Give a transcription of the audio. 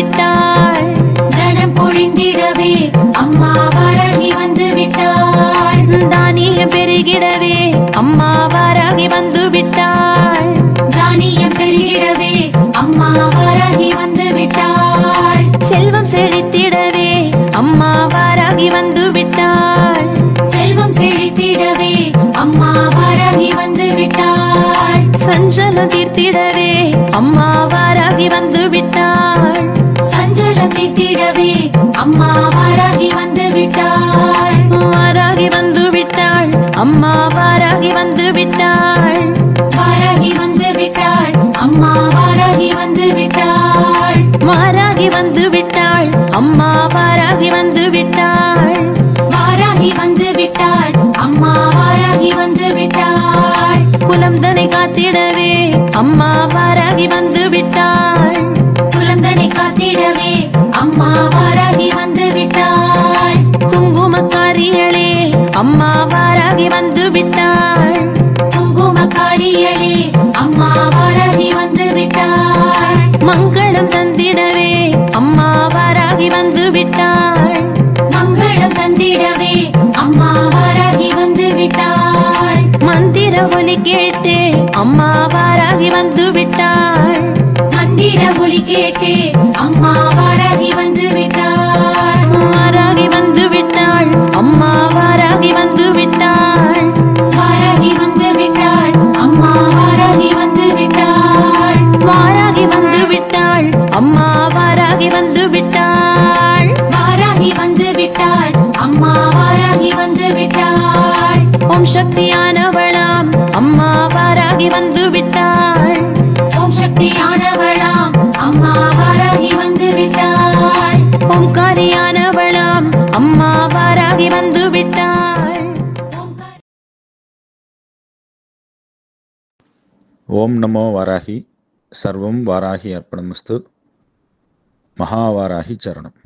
விட்டாள். தனம் பொழிந்திடவே அம்மா வாராகி வந்து விட்டாள். தானியம் பெருகிடவே அம்மா வாராகி வந்து விட்டாள். தானியம் பெருகிடவே அம்மா வாராகி வந்து விட்டாள். செல்வம் செழித்திடவே அம்மா வாராகி வந்து விட்டாள். செல்வம் செழித்திடவே அம்மா வாராகி வந்து விட்டாள். சஞ்சலம் தீர்த்திடவே அம்மா வாராகி வந்து விட்டாள். சஞ்சலம் தீர்த்திடவே அம்மா வாராகி வந்து விட்டாள். வாராகி வந்து விட்டாள் அம்மா வாராகி வந்து விட்டாள். வாராகி வந்து விட்டாள் அம்மா வாராகி வந்து விட்டாள். வாராகி வந்து விட்டாள் அம்மா வாராகி வந்து விட்டாள். வாராகி வந்து விட்டாள் அம்மா வாராகி வந்து விட்டாள். குலம் தனை காத்திடவே அம்மா வாராகி வந்து விட்டாள். குலந்தனை காத்திடவே அம்மா வாராகி வந்து விட்டாள். குங்குமக்காரிகளே அம்மா வாராகி வந்து விட்டாள். குங்குமக்காரிகளே அம்மா வாராகி வந்து விட்டாள். மங்களம் தந்திடவே அம்மா வாராகி வந்து விட்டாள். மங்களம் தந்திடவே அம்மா வாராகி வந்து விட்டாள். மந்திர ஒலி கேட்டு அம்மா வாராகி வந்து விட்டாள். மந்திர ஒலி கேட்டு அம்மா வாராகி வந்து விட்டாள். வாராகி வந்து விட்டாள் அம்மா வாராகி வந்து விட்டாள். வாராகி வந்து விட்டாள் அம்மா வாராகி வந்து விட்டாள். வாராகி வந்து விட்டாள் அம்மா வாராகி வந்து விட்டாள். வாராகி வந்து விட்டாள் அம்மா வாராகி வந்து விட்டாள். ஓம் சக்தியானவளாம் அம்மா வாராகி வந்து விட்டாள். ஓம் சக்தியானவளாம் அம்மா வாராகி வந்து விட்டாள். ஓம்காரியானவளாம் அம்மா வாராகி வந்து விட்டாள். ஓம் நமோ வாராகி. சர்வம் வாராகி அர்ப்பணமஸ்து. மகாவாராகி சரணம்.